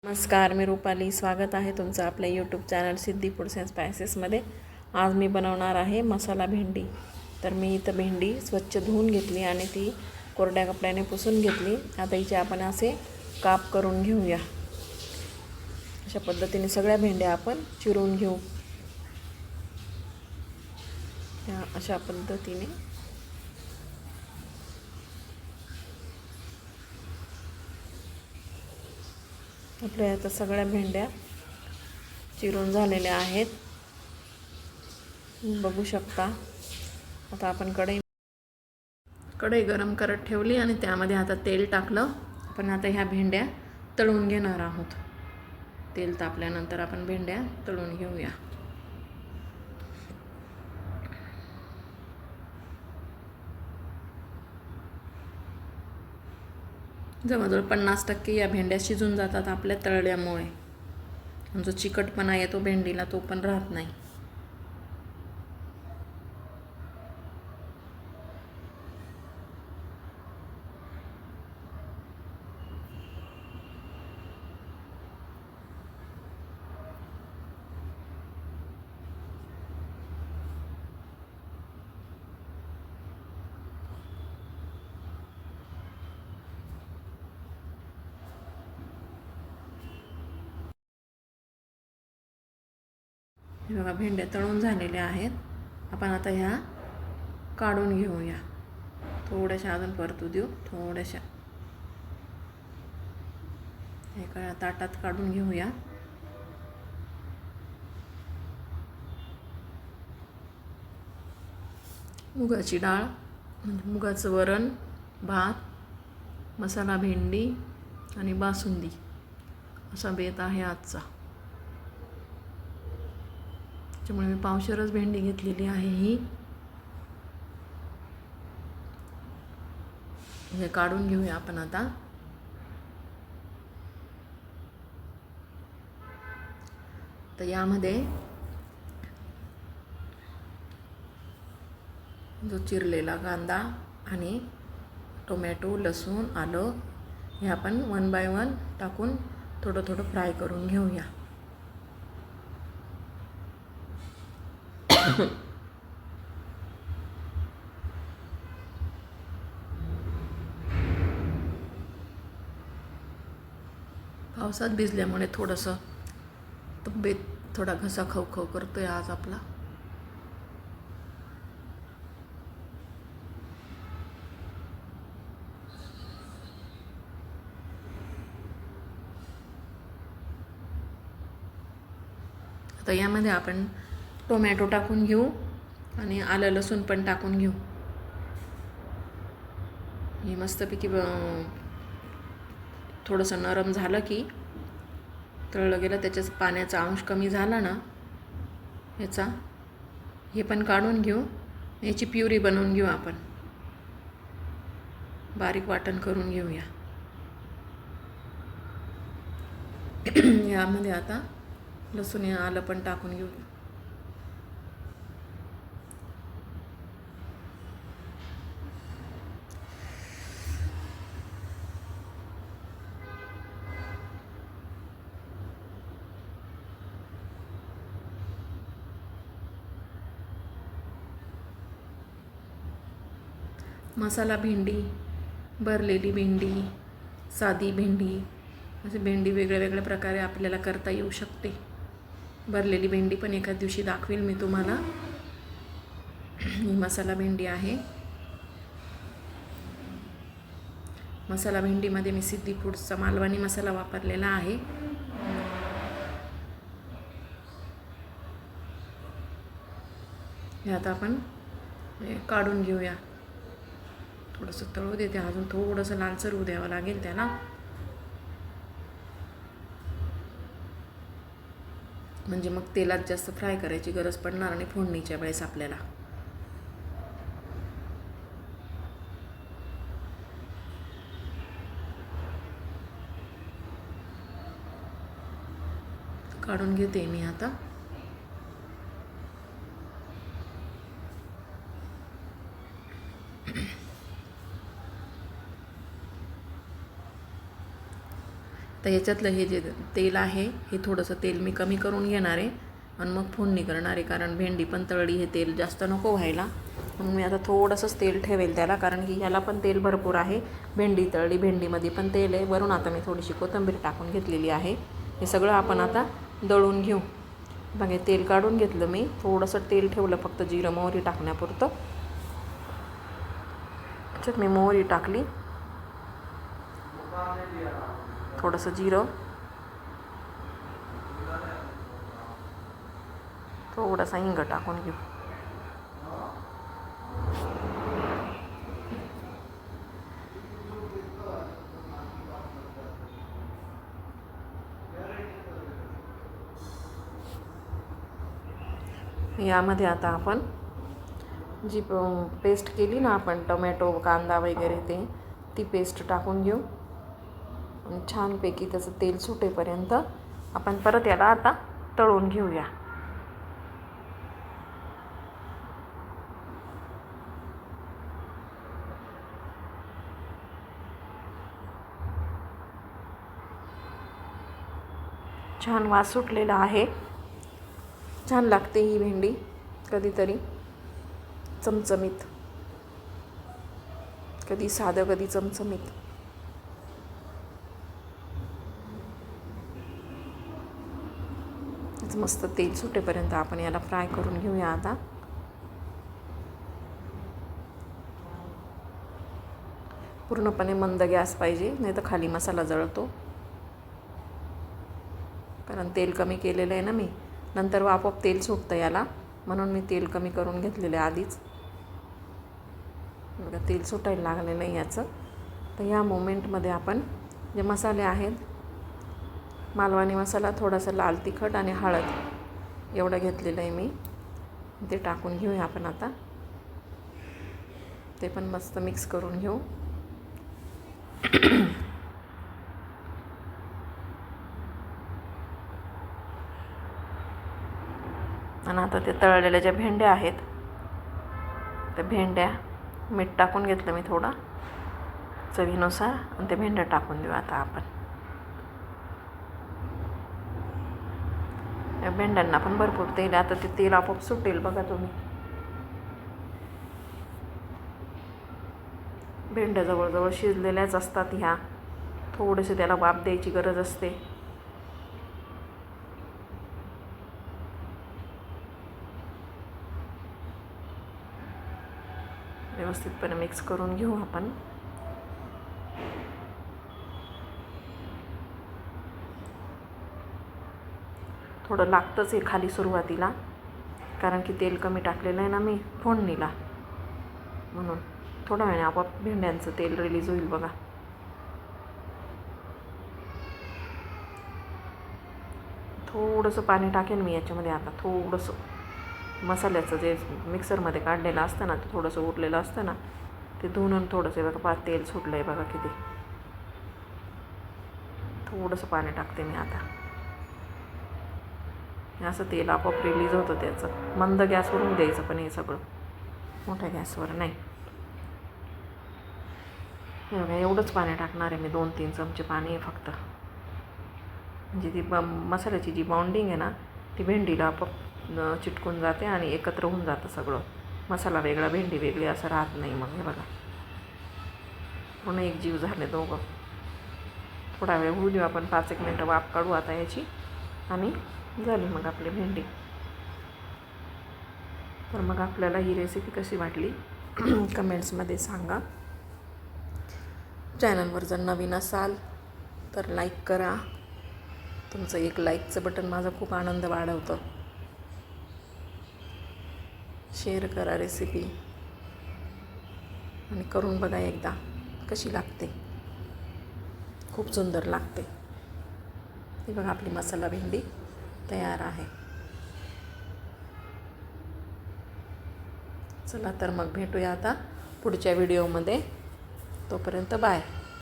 नमस्कार, मी रुपाली. स्वागत आहे तुमचं आपल्या YouTube channel Siddhi foods and स्पायसेसमध्ये. आज मी बनवणार आहे मसाला भेंडी. तर मी इथं भेंडी स्वच्छ धुवून घेतली आणि ती कोरड्या कपड्याने पुसून घेतली. आता हिचे आपण असे काप करून घेऊया. अशा पद्धतीने सगळ्या भेंड्या आपण चिरून घेऊ. अशा पद्धतीने आपल्या आता सगळ्या भेंड्या चिरून झालेल्या आहेत, बघू शकता. आता आपण कढई गरम करत ठेवली आणि त्यामध्ये आता तेल टाकलं. आपण आता ह्या भेंड्या तळून घेणार आहोत. तेल तापल्यानंतर आपण भेंड्या तळून घेऊया. जवळजवळ 50% या भेंड्या शिजून जातात आपल्या तळल्यामुळे. जो चिकटपणा येतो भेंडीला तो पण राहत नाही. हे बघा, भेंड्या तळून झालेल्या आहेत. आपण आता ह्या काढून घेऊया. थोड्याशा अजून परतू देऊ. थोड्याशा एका ताटात काढून घेऊया. मुगाची डाळ, मुगाचं वरण, भात, मसाला भेंडी आणि बासुंदी असा बेत आहे आजचा. त्यामुळे मी पावशेरच भेंडी घेतलेली आहे. ही हे काढून घेऊया आपण आता. तर यामध्ये जो चिरलेला कांदा आणि टोमॅटो, लसूण, आलं हे आपण 1 बाय 1 टाकून थोडं थोडं फ्राय करून घेऊया. पावसात भिजल्यामुळे थोडंसं तब्येत थोडा घसा खवखव करतोय आज आपला. आता यामध्ये आपण टोमॅटो टाकून घेऊ आणि आलं लसूण पण टाकून घेऊ. हे मस्तपैकी थोडंसं नरम झालं की तळलं गेलं, त्याच्याच पाण्याचा अंश कमी झाला ना याचा, हे पण काढून घेऊ. याची प्युरी बनवून घेऊ आपण. बारीक वाटण करून घेऊया. यामध्ये आता लसूण आलं पण टाकून घेऊ. मसाला भेंडी, भरलेली भेंडी, साधी भेंडी, असे भेंडी वेगळ्या वेगळ्या प्रकारे आपल्याला करता येऊ शकते. भरलेली भेंडी पण एखाद दिवशी दाखवेल मी तुम्हाला. ही मसाला भेंडी आहे. मसाला भेंडीमध्ये मी सिद्धी फूड्सचा मालवणी मसाला वापरलेला आहे. हे आता आपण काढून घेऊया. थोडंसं तळू देते, अजून थोडंसं लालसर होऊ द्यावं लागेल त्याला. म्हणजे मग तेलात जास्त फ्राय करायची गरज पडणार आणि फोडणीच्या वेळेस आपल्याला. काढून घेते मी आता. तर आता ह्याच्यातलं हे जे तेल आहे हे थोडंसं तेल मी कमी करून घेणार आहे आणि मग फोडणी करणार आहे, कारण भेंडी पण तळली, हे तेल जास्त नको व्हायला. म्हणून मी आता थोडंसंच तेल ठेवेल त्याला, कारण की ह्याला पण तेल भरपूर आहे. भेंडी तळली, भेंडीमध्ये पण तेल आहे. वरून आता मी थोडीशी कोथिंबीर टाकून घेतलेली आहे. हे सगळं आपण आता दळून घेऊ. बघा तेल काढून घेतलं मी, थोडंसं तेल ठेवलं फक्त जिरं मोहरी टाकण्यापुरतं. त्याच्यात मी मोहरी टाकली, थोडंसं जिरं, थोडासा हिंग टाकून घेऊ. यामध्ये आता आपण जी पेस्ट केली ना आपण, टोमॅटो कांदा वगैरे ती पेस्ट टाकून घेऊ आणि छानपैकी त्याचं तेल सुटेपर्यंत आपण परत याला आता तळून घेऊया. छान वास सुटलेला आहे. छान लागते ही भेंडी, कधीतरी चमचमीत, कधी साधं कधी चमचमीत. मस्त तेल सुटेपर्यंत आपण याला फ्राय करून घेऊया. आता पूर्णपणे मंद गॅस पाहिजे, नाही तर खाली मसाला जळतो. कारण तेल कमी केलेलं आहे ना मी, नंतर आपोआप तेल सुटतं याला, म्हणून मी तेल कमी करून घेतलेलं आहे आधीच. बघा तेल सुटायला लागलेलं आहे याचं. तर या मोमेंटमध्ये आपण जे मसाले आहेत, मालवणी मसाला, थोडासा लाल तिखट आणि हळद एवढं घेतलेलं आहे मी, ते टाकून घेऊया आपण आता. ते पण मस्त मिक्स करून घेऊ. आणि आता ते तळलेल्या ज्या भेंड्या आहेत, त्या भेंड्या मीठ टाकून घेतलं मी थोडं चवीनुसार, आणि ते भेंड्या टाकून देऊ आता आपण. या भेंड्यांना पण भरपूर तेल, आता ते तेल आपोआप सुटेल बघा तुम्ही. भेंड्या जवळजवळ शिजलेल्याच असतात ह्या, थोडेसे त्याला वाफ द्यायची गरज असते. व्यवस्थितपणे मिक्स करून घेऊ आपण. थोडं लागतंच आहे खाली सुरुवातीला, कारण की तेल कमी टाकलेलं आहे ना मी फोडणीला, म्हणून थोड्या वेळाने आपोआप भेंड्यांचं तेल रिलीज होईल बघा. थोडंसं पाणी टाकेन मी याच्यामध्ये आता, थोडंसं मसाल्याचं जे मिक्सरमध्ये काढलेलं असतं ना, ते थोडंसं उरलेलं असतं ना, ते धुवून थोडंसं बघा तेल सुटलं आहे बघा किती. थोडंसं पाणी टाकते मी आता. असं तेल आपोआप रिलीज होतं त्याचं. मंद गॅसवरून द्यायचं पण हे सगळं, मोठ्या गॅसवर नाही. हे बघा एवढंच पाणी टाकणार आहे मी, 2-3 चमचे पाणी आहे फक्त. म्हणजे ती मसाल्याची जी बाउंडिंग आहे ना, ती भेंडीला आपोआप चिटकून जाते आणि एकत्र होऊन जातं सगळं. मसाला वेगळा भेंडी वेगळी असं राहत नाही मग. हे बघा पूर्ण एक जीव झाले दोघं. थोडा वेळ होऊ देऊ आपण, 5-1 मिनटं वाफ काढू आता याची, आणि झाली मग आपली भेंडी. तर मग आपल्याला ही रेसिपी कशी वाटली कमेंट्समध्ये सांगा. चॅनलवर जर नवीन असाल तर लाईक करा. तुमचं एक लाईकचं बटन माझा खूप आनंद वाढवतं. शेअर करा रेसिपी, आणि करून बघा एकदा कशी लागते. खूप सुंदर लागते. ही बघा आपली मसाला भेंडी तयार आहे. चला तर मग भेटूया आता पुढच्या व्हिडिओमध्ये. तोपर्यंत बाय.